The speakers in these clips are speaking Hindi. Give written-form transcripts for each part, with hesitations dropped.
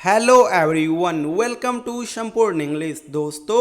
हेलो एवरीवन, वेलकम टू संपूर्ण इंग्लिश। दोस्तों,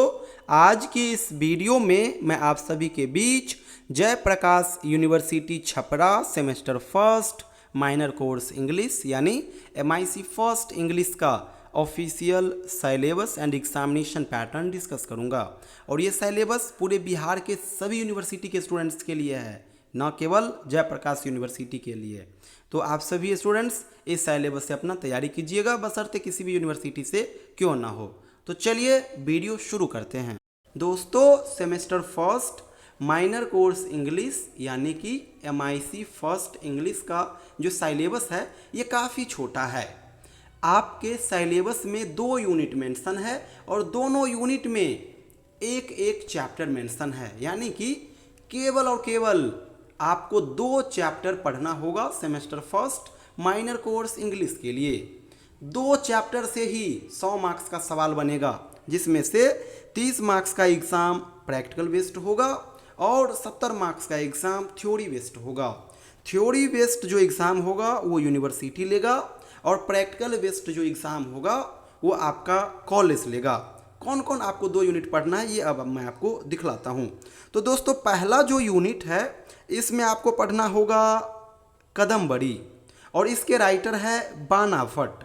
आज की इस वीडियो में मैं आप सभी के बीच Jayprakash university Chhapra semester first minor course English यानी MIC फर्स्ट इंग्लिश का official syllabus and examination pattern discuss करूंगा। और ये सिलेबस पूरे बिहार के सभी यूनिवर्सिटी के स्टूडेंट्स के लिए है, न केवल जयप्रकाश यूनिवर्सिटी के लिए। तो आप सभी स्टूडेंट्स इस सिलेबस से अपना तैयारी कीजिएगा, बशर्ते किसी भी यूनिवर्सिटी से क्यों ना हो। तो चलिए वीडियो शुरू करते हैं। दोस्तों, semester first minor course English यानी कि MIC फर्स्ट इंग्लिश का जो सिलेबस है ये काफ़ी छोटा है। आपके सिलेबस में 2 यूनिट मेंशन है और दोनों यूनिट में एक एक चैप्टर मेंशन है, यानी कि केवल और केवल आपको 2 चैप्टर पढ़ना होगा semester first minor course English के लिए। 2 चैप्टर से ही 100 मार्क्स का सवाल बनेगा, जिसमें से 30 मार्क्स का एग्ज़ाम प्रैक्टिकल बेस्ड होगा और 70 मार्क्स का एग्ज़ाम थ्योरी बेस्ड होगा। थ्योरी बेस्ड जो एग्ज़ाम होगा वो यूनिवर्सिटी लेगा और प्रैक्टिकल बेस्ड जो एग्ज़ाम होगा वो आपका कॉलेज लेगा। कौन कौन आपको 2 यूनिट पढ़ना है ये अब मैं आपको दिखलाता हूँ। तो दोस्तों, पहला जो यूनिट है इसमें आपको पढ़ना होगा कदमबड़ी और इसके राइटर है बाना भट्ट।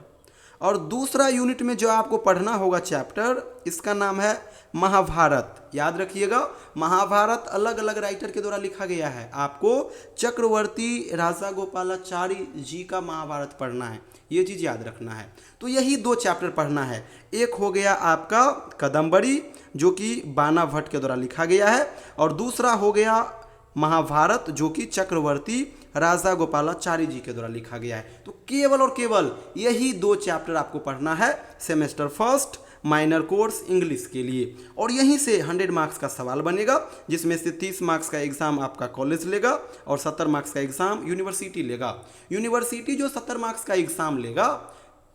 और दूसरा यूनिट में जो आपको पढ़ना होगा चैप्टर, इसका नाम है महाभारत। याद रखिएगा, महाभारत अलग अलग राइटर के द्वारा लिखा गया है। आपको चक्रवर्ती राजा गोपालाचारी जी का महाभारत पढ़ना है, ये चीज़ याद रखना है। तो यही 2 चैप्टर पढ़ना है। एक हो गया आपका कदमबड़ी जो कि बाना भट्ट के द्वारा लिखा गया है, और दूसरा हो गया महाभारत जो कि चक्रवर्ती राजा गोपालाचारी जी के द्वारा लिखा गया है। तो केवल और केवल यही 2 चैप्टर आपको पढ़ना है semester first minor course English के लिए। और यहीं से 100 मार्क्स का सवाल बनेगा, जिसमें से 30 मार्क्स का एग्जाम आपका कॉलेज लेगा और 70 मार्क्स का एग्जाम यूनिवर्सिटी लेगा। यूनिवर्सिटी जो 70 मार्क्स का एग्जाम लेगा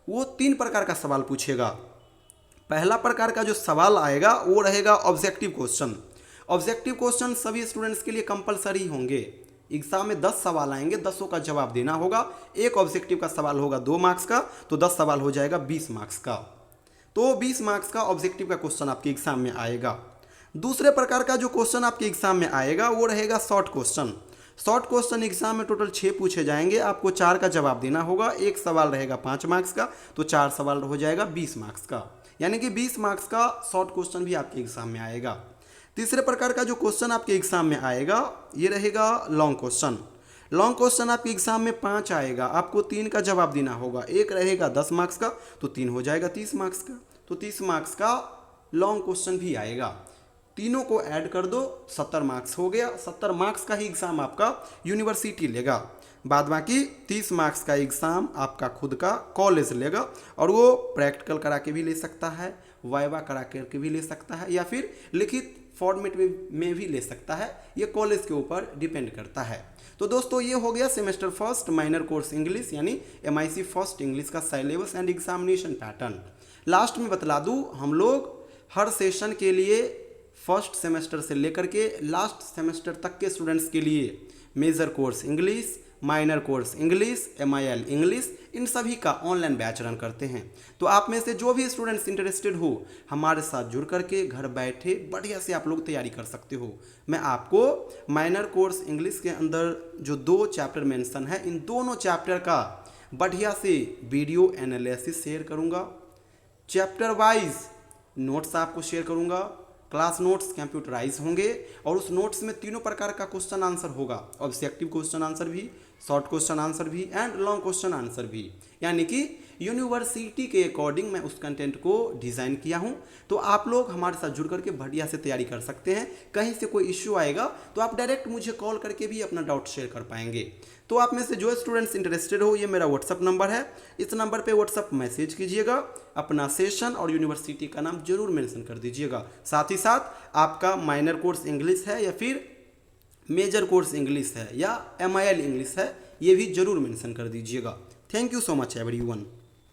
वो 3 प्रकार का सवाल पूछेगा। पहला प्रकार का जो सवाल आएगा वो रहेगा ऑब्जेक्टिव क्वेश्चन। ऑब्जेक्टिव क्वेश्चन सभी स्टूडेंट्स के लिए कंपलसरी होंगे। एग्जाम में 10 सवाल आएंगे, 10 का जवाब देना होगा। एक ऑब्जेक्टिव का सवाल होगा 2 मार्क्स का, तो 10 सवाल हो जाएगा 20 मार्क्स का। तो 20 मार्क्स का ऑब्जेक्टिव का क्वेश्चन आपके एग्जाम में आएगा। दूसरे प्रकार का जो क्वेश्चन आपके एग्जाम में आएगा वो रहेगा short question. Short question exam में टोटल 6 पूछे जाएंगे, आपको 4 का जवाब देना होगा। एक सवाल रहेगा 5 मार्क्स का, तो 4 सवाल हो जाएगा 20 मार्क्स का, यानी कि 20 मार्क्स का शॉर्ट क्वेश्चन भी आपके एग्जाम में आएगा। तीसरे प्रकार का जो क्वेश्चन आपके एग्जाम में आएगा ये रहेगा लॉन्ग क्वेश्चन। लॉन्ग क्वेश्चन आपके एग्जाम में 5 आएगा, आपको 3 का जवाब देना होगा। एक रहेगा 10 मार्क्स का, तो 3 हो जाएगा 30 मार्क्स का, तो 30 मार्क्स का लॉन्ग क्वेश्चन भी आएगा। तीनों को ऐड कर दो, 70 मार्क्स हो गया। 70 मार्क्स का ही एग्ज़ाम आपका यूनिवर्सिटी लेगा। बाद बाकी 30 मार्क्स का एग्ज़ाम आपका खुद का कॉलेज लेगा, और वो प्रैक्टिकल करा के भी ले सकता है, वाइवा करा के भी ले सकता है, या फिर लिखित फॉर्मेट में भी ले सकता है। ये कॉलेज के ऊपर डिपेंड करता है। तो दोस्तों, ये हो गया semester first minor course English यानी MIC फर्स्ट इंग्लिश का syllabus and examination pattern. Last में बतला दूँ, हम लोग हर सेशन के लिए फर्स्ट सेमेस्टर से लेकर के लास्ट सेमेस्टर तक के स्टूडेंट्स के लिए major course English, minor course English, MIL English, इन सभी का ऑनलाइन बैच रन करते हैं। तो आप में से जो भी स्टूडेंट्स इंटरेस्टेड हो, हमारे साथ जुड़ करके घर बैठे बढ़िया से आप लोग तैयारी कर सकते हो। मैं आपको माइनर कोर्स इंग्लिश के अंदर जो 2 चैप्टर मेंशन है, इन दोनों चैप्टर का बढ़िया से वीडियो एनालिसिस शेयर करूँगा। चैप्टर वाइज नोट्स आपको शेयर करूँगा। क्लास नोट्स कंप्यूटराइज होंगे और उस नोट्स में 3 प्रकार का क्वेश्चन आंसर होगा। ऑब्जेक्टिव क्वेश्चन आंसर भी, शॉर्ट क्वेश्चन आंसर भी एंड लॉन्ग क्वेश्चन आंसर भी, यानी कि यूनिवर्सिटी के अकॉर्डिंग मैं उस कंटेंट को डिज़ाइन किया हूं। तो आप लोग हमारे साथ जुड़ करके बढ़िया से तैयारी कर सकते हैं। कहीं से कोई इश्यू आएगा तो आप डायरेक्ट मुझे कॉल करके भी अपना डाउट शेयर कर पाएंगे। तो आप में से जो स्टूडेंट्स इंटरेस्टेड हो, ये मेरा व्हाट्सअप नंबर है, इस नंबर पे व्हाट्सअप मैसेज कीजिएगा। अपना सेशन और यूनिवर्सिटी का नाम जरूर मेंशन कर दीजिएगा। साथ ही साथ आपका माइनर कोर्स इंग्लिश है या फिर मेजर कोर्स इंग्लिश है या MIL इंग्लिश है, ये भी जरूर मेंशन कर दीजिएगा। Thank you so much everyone.